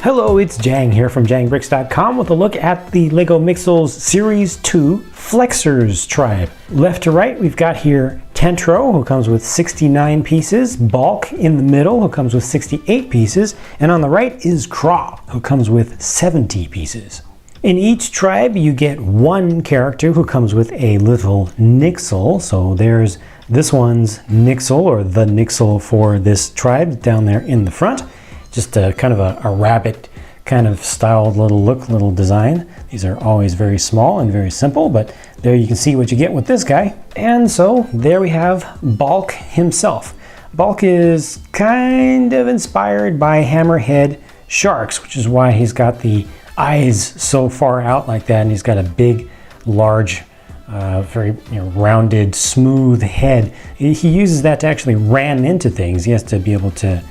Hello, it's Jang here from JangBricks.com with a look at the LEGO Mixels Series 2 Flexers tribe. Left to right, we've got here Tentro, who comes with 69 pieces, Balk in the middle, who comes with 68 pieces, and on the right is Kraw, who comes with 70 pieces. In each tribe, you get one character who comes with a little Nixel. So there's this one's Nixel, or the Nixel for this tribe, down there in the front. Just a kind of a rabbit kind of styled little design. These are always very small and very simple, but there you can see what you get with this guy. And so there we have Balk himself. Balk is kind of inspired by hammerhead sharks, which is why he's got the eyes so far out like that, and he's got a big, large, very rounded, smooth head. He uses that to actually ram into things. He has to be able to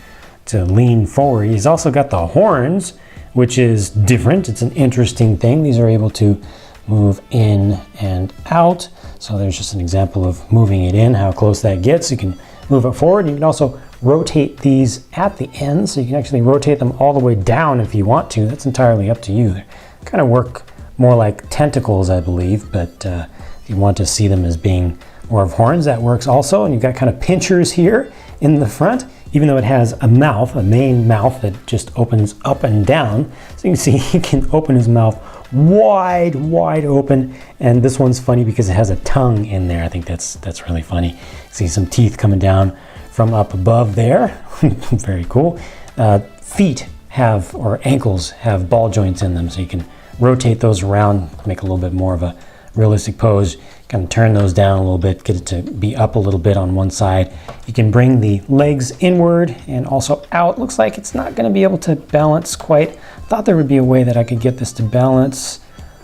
lean forward. He's also got the horns, which is different. It's an interesting thing. These are able to move in and out. So there's just an example of moving it in, how close that gets. You can move it forward. You can also rotate these at the end, so you can actually rotate them all the way down if you want to. That's entirely up to you. They kind of work more like tentacles, I believe, but if you want to see them as being more of horns, that works also. And you've got kind of pinchers here in the front, even though it has a mouth, a main mouth that just opens up and down. So you can see he can open his mouth wide open, and this one's funny because it has a tongue in there. I think that's really funny. See some teeth coming down from up above there. Very cool. Feet have, or ankles have, ball joints in them, so you can rotate those around, make a little bit more of a realistic pose. Kind of turn those down a little bit, get it to be up a little bit on one side. You can bring the legs inward and also out. Looks like it's not going to be able to balance quite. I thought there would be a way that I could get this to balance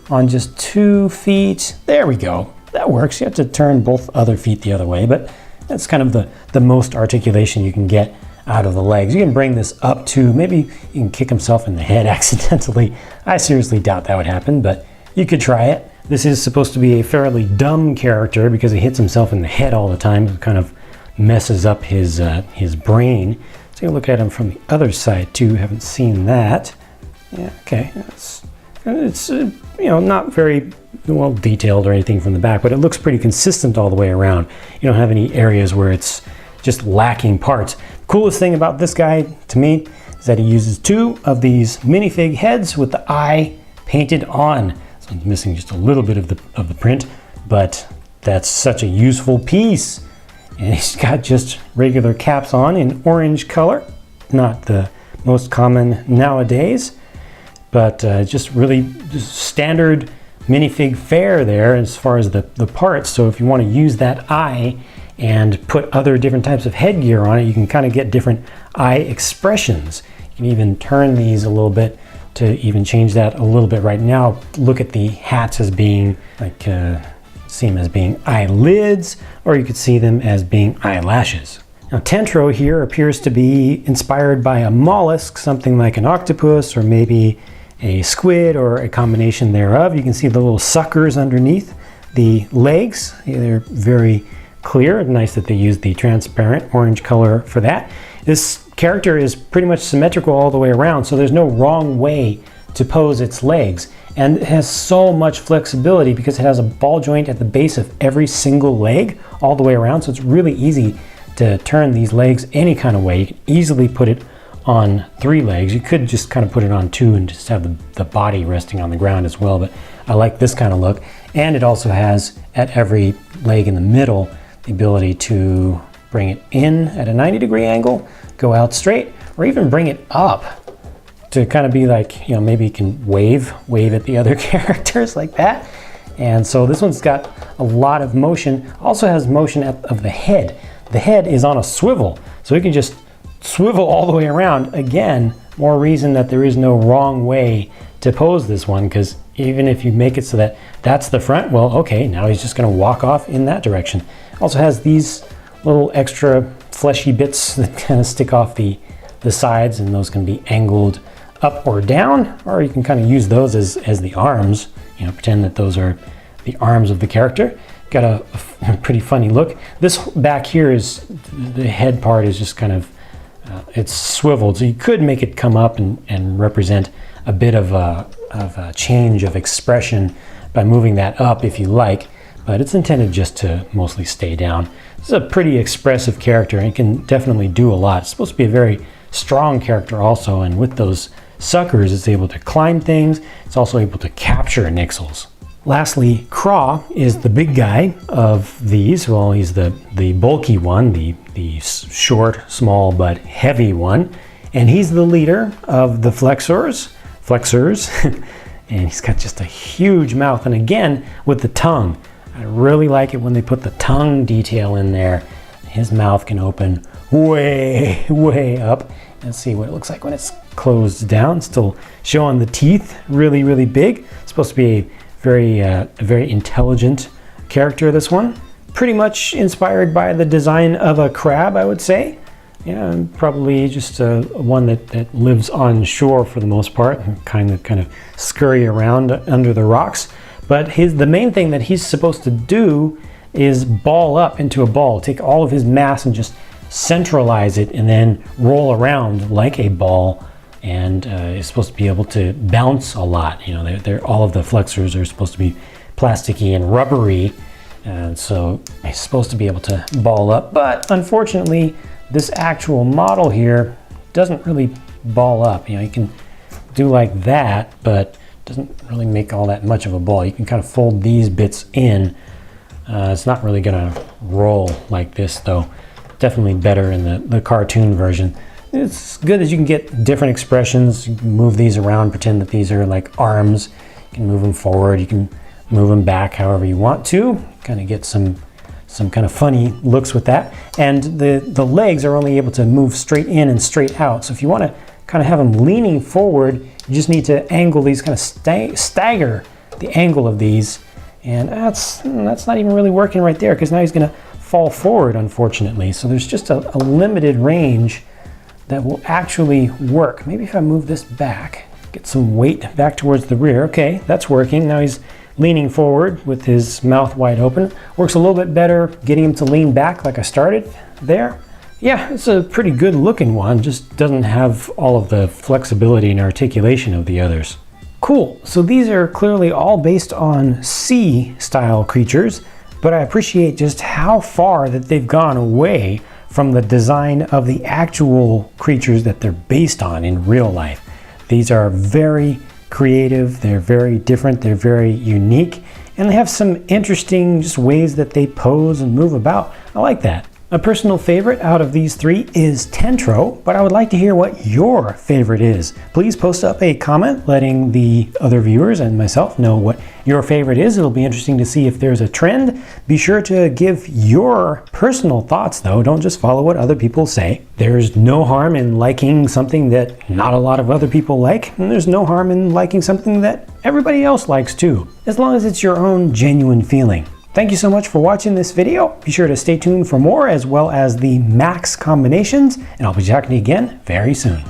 on just 2 feet. There we go. That works. You have to turn both other feet the other way, but that's kind of the most articulation you can get out of the legs. You can bring this up to, maybe you can kick himself in the head accidentally. I seriously doubt that would happen, but you could try it. This is supposed to be a fairly dumb character because he hits himself in the head all the time. It kind of messes up his brain. Let's take a look at him from the other side too. Haven't seen that. Yeah, okay. It's not very well detailed or anything from the back, but it looks pretty consistent all the way around. You don't have any areas where it's just lacking parts. Coolest thing about this guy to me is that he uses 2 of these minifig heads with the eye painted on. So I'm missing just a little bit of the print, but that's such a useful piece. And he's got just regular caps on in orange color, not the most common nowadays, but just really just standard minifig fare there as far as the parts. So if you want to use that eye and put other different types of headgear on it, you can kind of get different eye expressions. You can even turn these a little bit to even change that a little bit. Right now, look at the hats as being like, see them as being eyelids, or you could see them as being eyelashes. Now Tentro here appears to be inspired by a mollusk, something like an octopus or maybe a squid or a combination thereof. You can see the little suckers underneath the legs. They're very clear. Nice that they used the transparent orange color for that. This character is pretty much symmetrical all the way around, so there's no wrong way to pose its legs. And it has so much flexibility because it has a ball joint at the base of every single leg all the way around, so it's really easy to turn these legs any kind of way. You can easily put it on 3 legs. You could just kind of put it on 2 and just have the body resting on the ground as well, but I like this kind of look. And it also has, at every leg in the middle, the ability to bring it in at a 90-degree angle, go out straight, or even bring it up to kind of be like, maybe you can wave at the other characters like that. And so this one's got a lot of motion. Also has motion of the head. The head is on a swivel, so you can just swivel all the way around. Again, more reason that there is no wrong way to pose this one, because even if you make it so that that's the front, well, okay, now he's just going to walk off in that direction. Also has these little extra fleshy bits that kind of stick off the sides, and those can be angled up or down, or you can kind of use those as the arms. Pretend that those are the arms of the character. Got a pretty funny look. This back here is, the head part is just kind of it's swiveled, so you could make it come up and represent a bit of a change of expression by moving that up if you like, but it's intended just to mostly stay down. This is a pretty expressive character and it can definitely do a lot. It's supposed to be a very strong character also, and with those suckers it's able to climb things. It's also able to capture Mixels. Lastly, Kraw is the big guy of these. Well, he's the bulky one, the short, small, but heavy one. And he's the leader of the Flexers. And he's got just a huge mouth. And again, with the tongue. I really like it when they put the tongue detail in there. His mouth can open way, way up. Let's see what it looks like when it's closed down. Still showing the teeth really, really big. It's supposed to be a very intelligent character, this one. Pretty much inspired by the design of a crab, I would say. Yeah, probably just one that lives on shore for the most part, and kind of scurry around under the rocks. But the main thing that he's supposed to do is ball up into a ball. Take all of his mass and just centralize it and then roll around like a ball. And is supposed to be able to bounce a lot. You know, all of the Flexers are supposed to be plasticky and rubbery, and so he's supposed to be able to ball up. But unfortunately, this actual model here doesn't really ball up. You know, you can do like that, but doesn't really make all that much of a ball. You can kind of fold these bits in. It's not really gonna roll like this, though. Definitely better in the cartoon version. It's good as you can get different expressions. You can move these around, pretend that these are like arms. You can move them forward, you can move them back however you want to. Kind of get some kind of funny looks with that. And the legs are only able to move straight in and straight out. So if you want to kind of have them leaning forward, you just need to angle these, kind of stagger the angle of these. And that's not even really working right there, because now he's going to fall forward, unfortunately. So there's just a limited range that will actually work. Maybe if I move this back, get some weight back towards the rear. Okay, that's working. Now he's leaning forward with his mouth wide open. Works a little bit better getting him to lean back like I started there. Yeah, it's a pretty good looking one, just doesn't have all of the flexibility and articulation of the others. Cool, so these are clearly all based on sea style creatures, but I appreciate just how far that they've gone away from the design of the actual creatures that they're based on in real life. These are very creative, they're very different, they're very unique, and they have some interesting just ways that they pose and move about. I like that. A personal favorite out of these three is Tentro, but I would like to hear what your favorite is. Please post up a comment letting the other viewers and myself know what your favorite is. It'll be interesting to see if there's a trend. Be sure to give your personal thoughts though. Don't just follow what other people say. There's no harm in liking something that not a lot of other people like, and there's no harm in liking something that everybody else likes too, as long as it's your own genuine feeling. Thank you so much for watching this video. Be sure to stay tuned for more, as well as the max combinations, and I'll be talking to you again very soon.